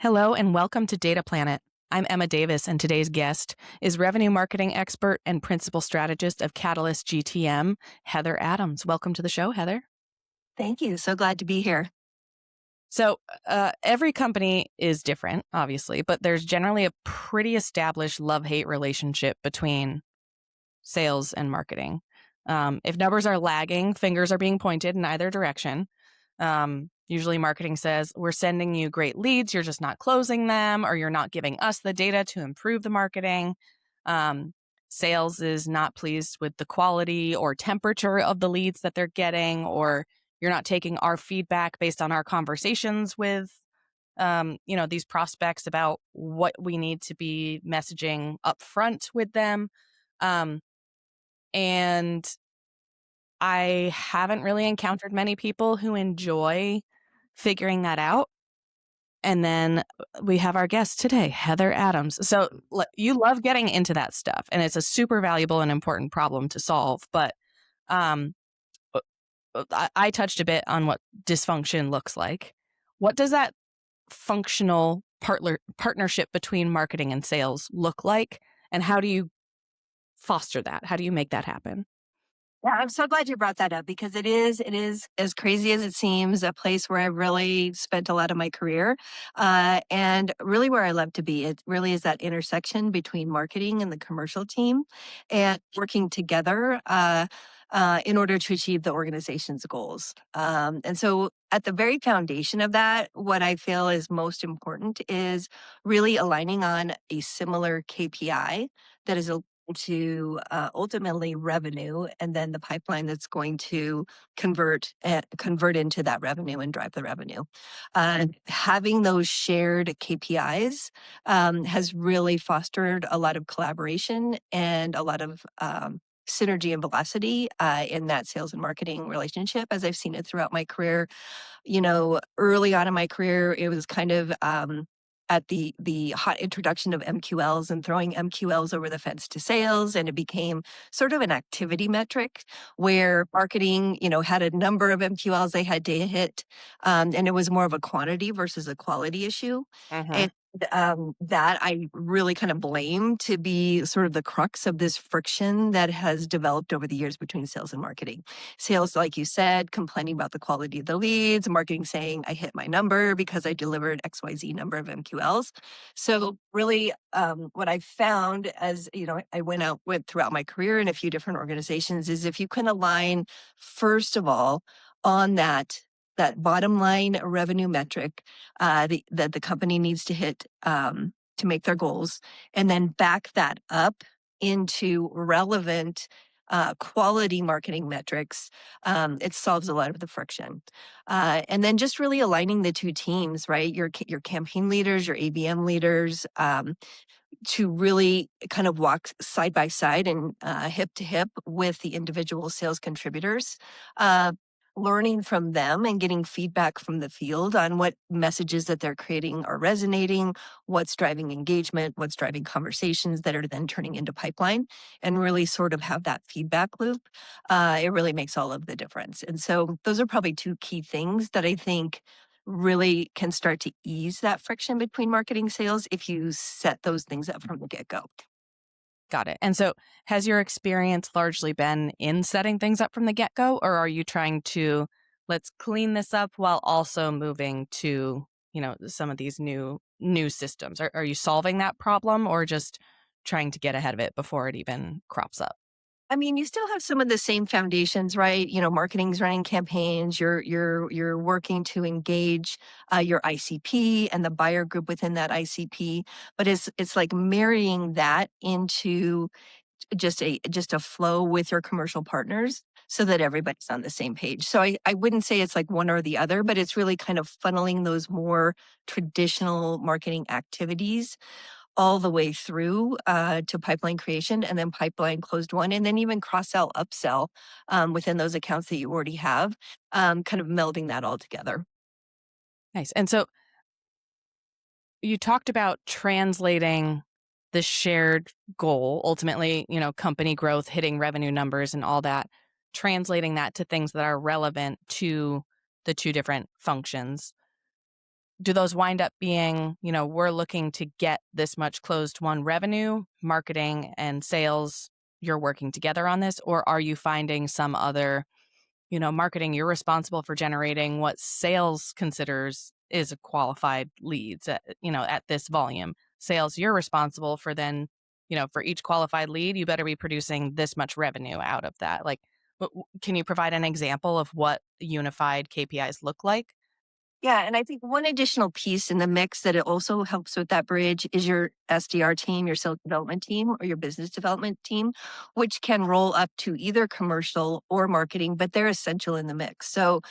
Hello and welcome to Data Planet. I'm Emma Davis, and today's guest is revenue marketing expert and principal strategist of Catalyst GTM, Heather Adams. Welcome to the show, Heather. Thank you. So glad to be here. So, every company is different, obviously, but there's generally a pretty established love-hate relationship between sales and marketing. If numbers are lagging, fingers are being pointed in either direction. Usually marketing says, we're sending you great leads, you're just not closing them, or you're not giving us the data to improve the marketing. Sales is not pleased with the quality or temperature of the leads that they're getting, or you're not taking our feedback based on our conversations with these prospects about what we need to be messaging up front with them. And I haven't really encountered many people who enjoy figuring that out. And then we have our guest today, Heather Adams. So you love getting into that stuff, and it's a super valuable and important problem to solve. But um, I touched a bit on what dysfunction looks like. What does that functional partnership between marketing and sales look like? And how do you foster that? How do you make that happen? Yeah, I'm so glad you brought that up because it is as crazy as it seems, a place where I really spent a lot of my career, and really where I love to be. It really is that intersection between marketing and the commercial team and working together, in order to achieve the organization's goals. And so at the very foundation of that, what I feel is most important is really aligning on a similar KPI that is to ultimately revenue, and then the pipeline that's going to convert into that revenue and drive the revenue. Having those shared KPIs has really fostered a lot of collaboration and a lot of synergy and velocity in that sales and marketing relationship, as I've seen it throughout my career. Early on in my career, it was kind of at the hot introduction of MQLs and throwing MQLs over the fence to sales, and it became sort of an activity metric where marketing, had a number of MQLs they had to hit, and it was more of a quantity versus a quality issue. Mm-hmm. And that I really kind of blame to be sort of the crux of this friction that has developed over the years between sales and marketing. Sales, like you said, complaining about the quality of the leads, marketing saying, I hit my number because I delivered XYZ number of MQLs. So really, what I found as, I went throughout my career in a few different organizations is if you can align, first of all, on that bottom line revenue metric that the company needs to hit to make their goals, and then back that up into relevant quality marketing metrics, it solves a lot of the friction. And then just really aligning the two teams, right? Your campaign leaders, your ABM leaders, to really kind of walk side by side and hip to hip with the individual sales contributors, learning from them and getting feedback from the field on what messages that they're creating are resonating, what's driving engagement, what's driving conversations that are then turning into pipeline, and really sort of have that feedback loop. It really makes all of the difference. And so those are probably two key things that I think really can start to ease that friction between marketing sales if you set those things up from the get-go. Got it. And so has your experience largely been in setting things up from the get-go, or are you trying to let's clean this up while also moving to, some of these new systems? Are you solving that problem or just trying to get ahead of it before it even crops up? I mean, you still have some of the same foundations, right? Marketing's running campaigns. You're working to engage your ICP and the buyer group within that ICP, but it's like marrying that into just a flow with your commercial partners so that everybody's on the same page. So I wouldn't say it's like one or the other, but it's really kind of funneling those more traditional marketing activities all the way through to pipeline creation and then pipeline closed one, and then even cross-sell, upsell within those accounts that you already have, kind of melding that all together. Nice. And so you talked about translating the shared goal, ultimately, company growth, hitting revenue numbers and all that, translating that to things that are relevant to the two different functions. do those wind up being, we're looking to get this much closed won revenue, marketing and sales, you're working together on this? Or are you finding some other, marketing, you're responsible for generating what sales considers is a qualified leads at this volume. Sales, you're responsible for then, for each qualified lead, you better be producing this much revenue out of that. Like, can you provide an example of what unified KPIs look like? Yeah, and I think one additional piece in the mix that it also helps with that bridge is your SDR team, your sales development team, or your business development team, which can roll up to either commercial or marketing, but they're essential in the mix. So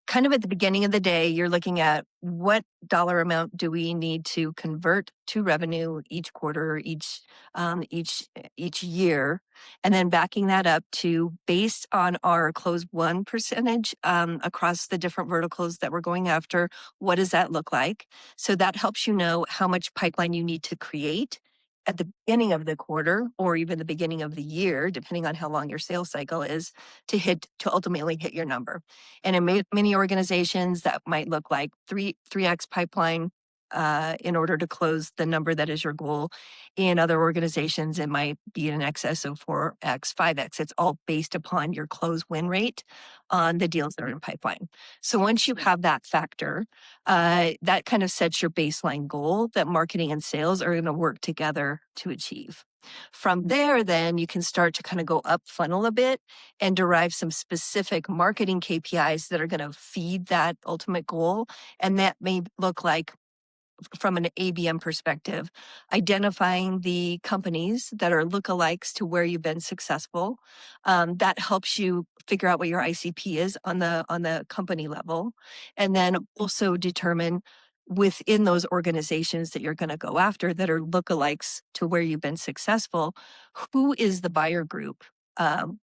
kind of at the beginning of the day, you're looking at what dollar amount do we need to convert to revenue each quarter, each year, and then backing that up to based on our close one percentage across the different verticals that we're going after. What does that look like? So that helps you know how much pipeline you need to create at the beginning of the quarter or even the beginning of the year, depending on how long your sales cycle is, to ultimately hit your number. And in many organizations, that might look like 3x pipeline in order to close the number that is your goal. In other organizations, it might be in excess of 4x, 5x. It's all based upon your close win rate on the deals that are in pipeline. So once you have that factor, that kind of sets your baseline goal that marketing and sales are going to work together to achieve. From there, then you can start to kind of go up funnel a bit and derive some specific marketing KPIs that are going to feed that ultimate goal. And that may look like, from an ABM perspective, identifying the companies that are lookalikes to where you've been successful. That helps you figure out what your ICP is on the company level, and then also determine within those organizations that you're going to go after that are lookalikes to where you've been successful, who is the buyer group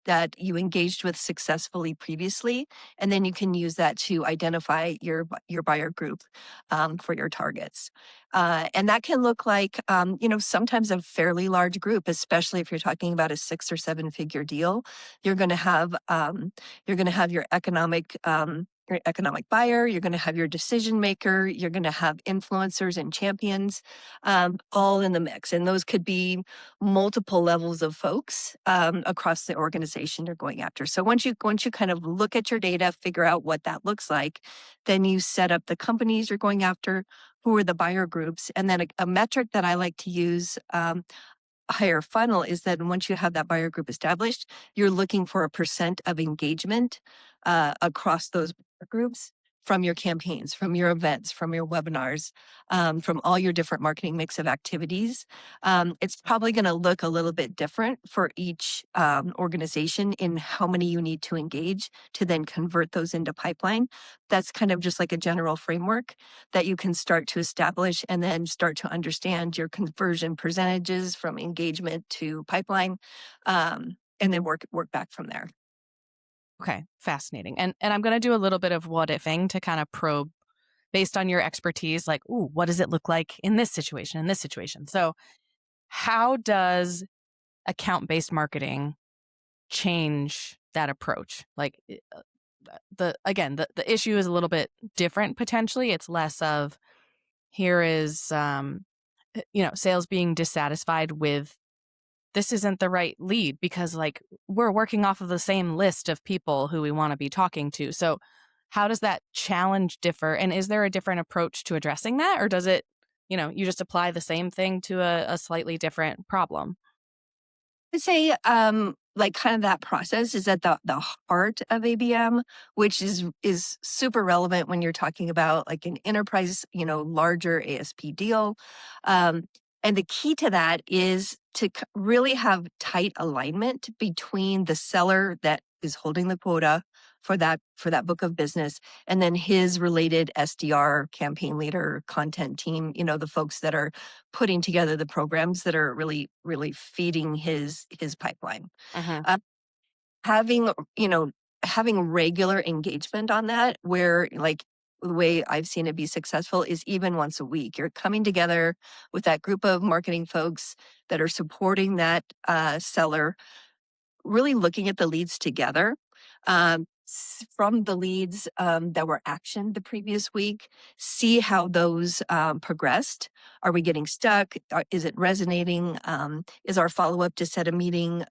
that you engaged with successfully previously, and then you can use that to identify your buyer group for your targets. And that can look like, sometimes a fairly large group, especially if you're talking about a 6 or 7 figure deal. You're going to have your economic buyer, you're going to have your decision maker, you're going to have influencers and champions, all in the mix. And those could be multiple levels of folks across the organization you're going after. So once you kind of look at your data, figure out what that looks like, then you set up the companies you're going after, who are the buyer groups, and then a metric that I like to use. Higher funnel is that once you have that buyer group established, you're looking for a percent of engagement across those buyer groups from your campaigns, from your events, from your webinars, from all your different marketing mix of activities. It's probably going to look a little bit different for each organization in how many you need to engage to then convert those into pipeline. That's kind of just like a general framework that you can start to establish and then start to understand your conversion percentages from engagement to pipeline, and then work back from there. Okay, fascinating. And I'm going to do a little bit of what ifing to kind of probe based on your expertise, like, ooh, what does it look like in this situation, in this situation? So, how does account-based marketing change that approach? Like, the issue is a little bit different potentially. It's less of here is sales being dissatisfied with this isn't the right lead because like we're working off of the same list of people who we want to be talking to. So how does that challenge differ? And is there a different approach to addressing that? Or does it, you just apply the same thing to a slightly different problem? I'd say, like kind of that process is at the heart of ABM, which is super relevant when you're talking about like an enterprise, larger ASP deal. And the key to that is to really have tight alignment between the seller that is holding the quota for that book of business, and then his related SDR, campaign leader, content team, the folks that are putting together the programs that are really, really feeding his pipeline. Hmm. Uh, having, having regular engagement on that, where like the way I've seen it be successful is even once a week. You're coming together with that group of marketing folks that are supporting that seller, really looking at the leads together. from the leads that were actioned the previous week, see how those progressed. Are we getting stuck? Is it resonating? Is our follow up to set a meeting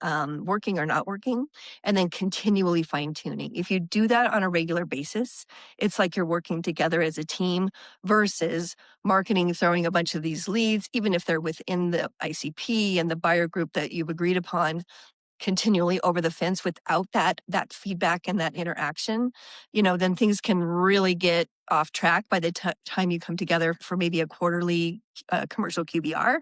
working or not working? And then continually fine tuning. If you do that on a regular basis, it's like you're working together as a team versus marketing throwing a bunch of these leads, even if they're within the ICP and the buyer group that you've agreed upon, continually over the fence without that feedback and that interaction, then things can really get off track by the time you come together for maybe a quarterly commercial QBR.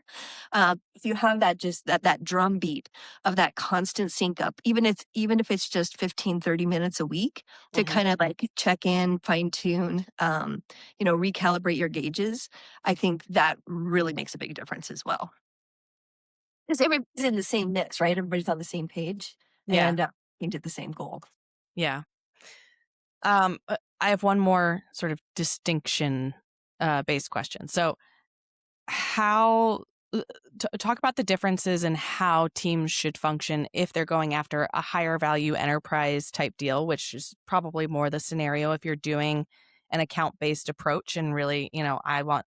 If you have that drum beat of that constant sync up, even if it's just 15-30 minutes a week to Mhm. kind of like check in, fine tune, recalibrate your gauges, I think that really makes a big difference as well. Because everybody's in the same mix, right? Everybody's on the same page Yeah. and aimed at the same goal. Yeah. I have one more sort of distinction based question. So, how talk about the differences in how teams should function if they're going after a higher value enterprise type deal, which is probably more the scenario if you're doing an account based approach and really, I want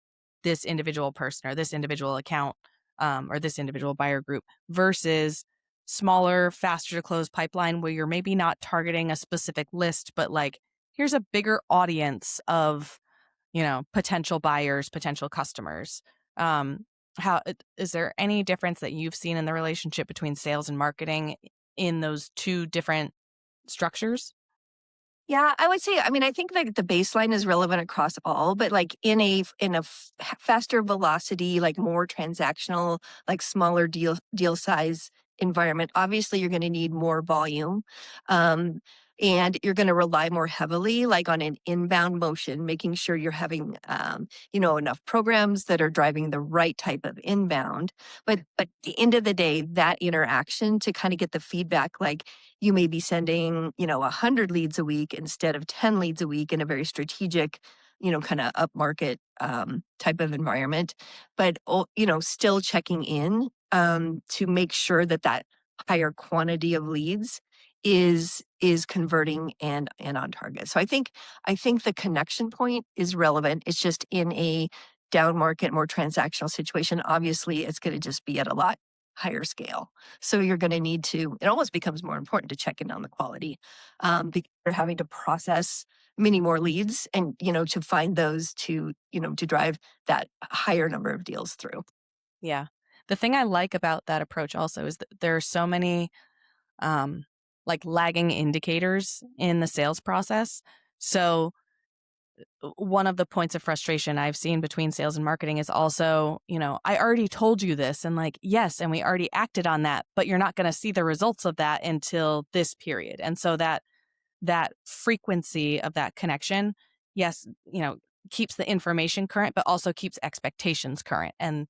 this individual person or this individual account or this individual buyer group versus smaller, faster to close pipeline where you're maybe not targeting a specific list, but like here's a bigger audience of potential buyers, potential customers. How is there any difference that you've seen in the relationship between sales and marketing in those two different structures? Yeah, I would say, I mean, I think like the baseline is relevant across all, but like faster velocity, like more transactional, like smaller deal size environment, obviously you're going to need more volume. Um, and you're going to rely more heavily like on an inbound motion, making sure you're having enough programs that are driving the right type of inbound. But at the end of the day, that interaction to kind of get the feedback, like you may be sending 100 leads a week instead of 10 leads a week in a very strategic kind of upmarket type of environment, but still checking in to make sure that higher quantity of leads is converting and on target. So I think the connection point is relevant. It's just in a down market, more transactional situation. Obviously, it's going to just be at a lot higher scale. So you're going to need to, it almost becomes more important to check in on the quality because you're having to process many more leads and, to find those to drive that higher number of deals through. Yeah. The thing I like about that approach also is that there are so many um, like lagging indicators in the sales process. So one of the points of frustration I've seen between sales and marketing is also, I already told you this and like, yes, and we already acted on that, but you're not going to see the results of that until this period. And so that frequency of that connection, yes, keeps the information current, but also keeps expectations current and,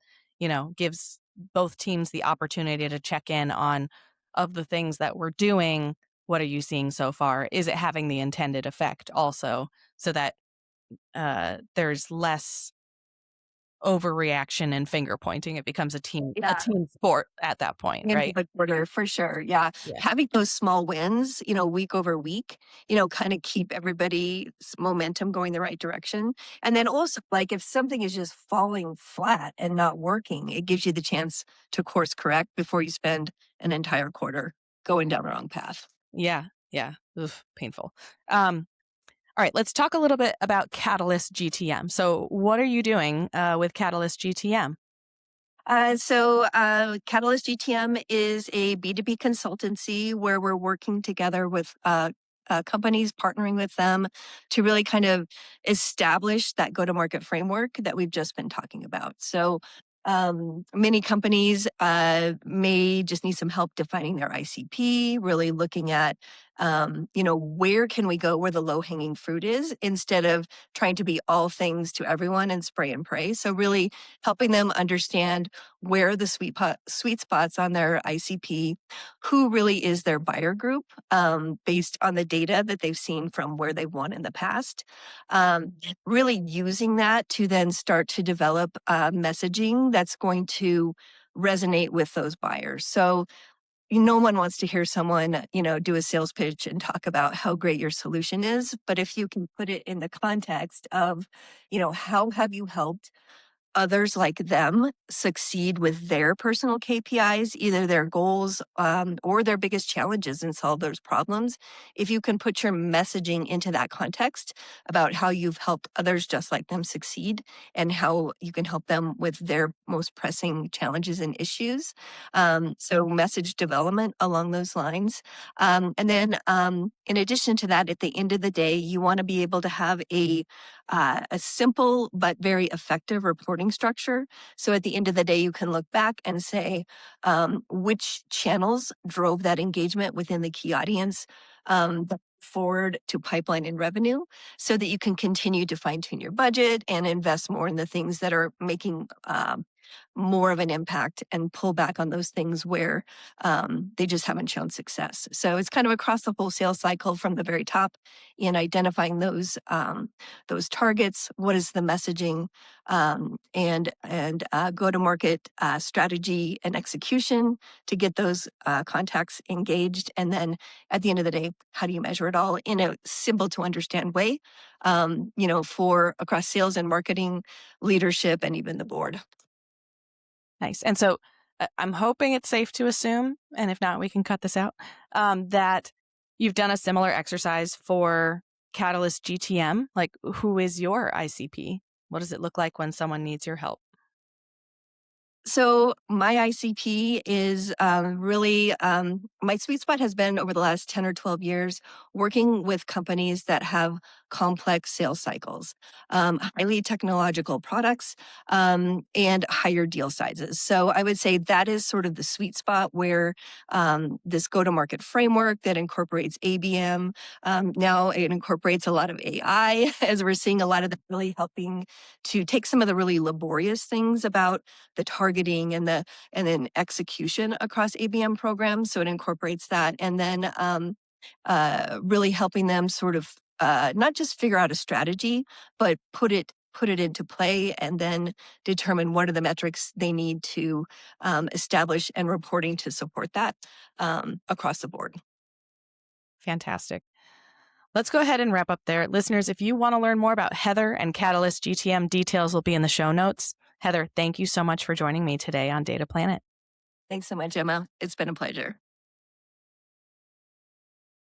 gives both teams the opportunity to check in on of the things that we're doing. What are you seeing so far? Is it having the intended effect also so that there's less overreaction and finger pointing. It becomes a Yeah. team sport at that point, End of right? the quarter for sure. Yeah. Yeah. Having those small wins, week over week, kind of keep everybody's momentum going the right direction. And then also, like, if something is just falling flat and not working, it gives you the chance to course correct before you spend an entire quarter going down the wrong path. Yeah. Yeah. Oof, painful. Um, all right, let's talk a little bit about Catalyst GTM. So, what are you doing with Catalyst GTM? Catalyst GTM is a B2B consultancy where we're working together with companies, partnering with them to really kind of establish that go to market framework that we've just been talking about. So, many companies may just need some help defining their ICP, really looking at, where can we go where the low hanging fruit is instead of trying to be all things to everyone and spray and pray. So, really helping them understand where are the sweet spots on their ICP, who really is their buyer group based on the data that they've seen from where they've won in the past. Really using that to then start to develop messaging that's going to resonate with those buyers. So no one wants to hear someone, do a sales pitch and talk about how great your solution is. But if you can put it in the context of, how have you helped others like them succeed with their personal KPIs, either their goals or their biggest challenges, and solve those problems. If you can put your messaging into that context about how you've helped others just like them succeed and how you can help them with their most pressing challenges and issues. So, message development along those lines. And then, in addition to that, at the end of the day, you want to be able to have a simple but very effective reporting structure. So at the end of the day, you can look back and say which channels drove that engagement within the key audience forward to pipeline and revenue, so that you can continue to fine tune your budget and invest more in the things that are making more of an impact, and pull back on those things where they just haven't shown success. So it's kind of across the whole sales cycle from the very top in identifying those targets. What is the messaging and go to market strategy and execution to get those contacts engaged, and then at the end of the day, how do you measure it all in a simple to understand way? For across sales and marketing, leadership, and even the board. Nice. And so I'm hoping it's safe to assume, and if not, we can cut this out, that you've done a similar exercise for Catalyst GTM. Like, who is your ICP? What does it look like when someone needs your help? So my ICP is really my sweet spot has been over the last 10 or 12 years working with companies that have complex sales cycles, highly technological products, and higher deal sizes. So I would say that is sort of the sweet spot where this go-to-market framework that incorporates ABM, now it incorporates a lot of AI, as we're seeing a lot of that really helping to take some of the really laborious things about the targeting and then execution across ABM programs. So it incorporates that, and then really helping them sort of not just figure out a strategy, but put it into play, and then determine what are the metrics they need to establish and reporting to support that across the board. Fantastic. Let's go ahead and wrap up there. Listeners, if you want to learn more about Heather and Catalyst GTM, details will be in the show notes. Heather, thank you so much for joining me today on Data Planet. Thanks so much, Emma. It's been a pleasure.